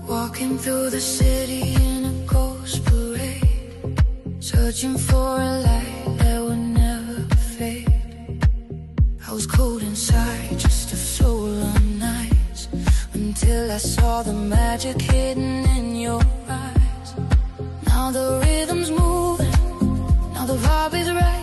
Walking through the city in a ghost parade, searching for a light that would never fade. I was cold inside, just a soul on ice, until I saw the magic hidden in your eyes. Now the rhythm's moving, now the vibe is right.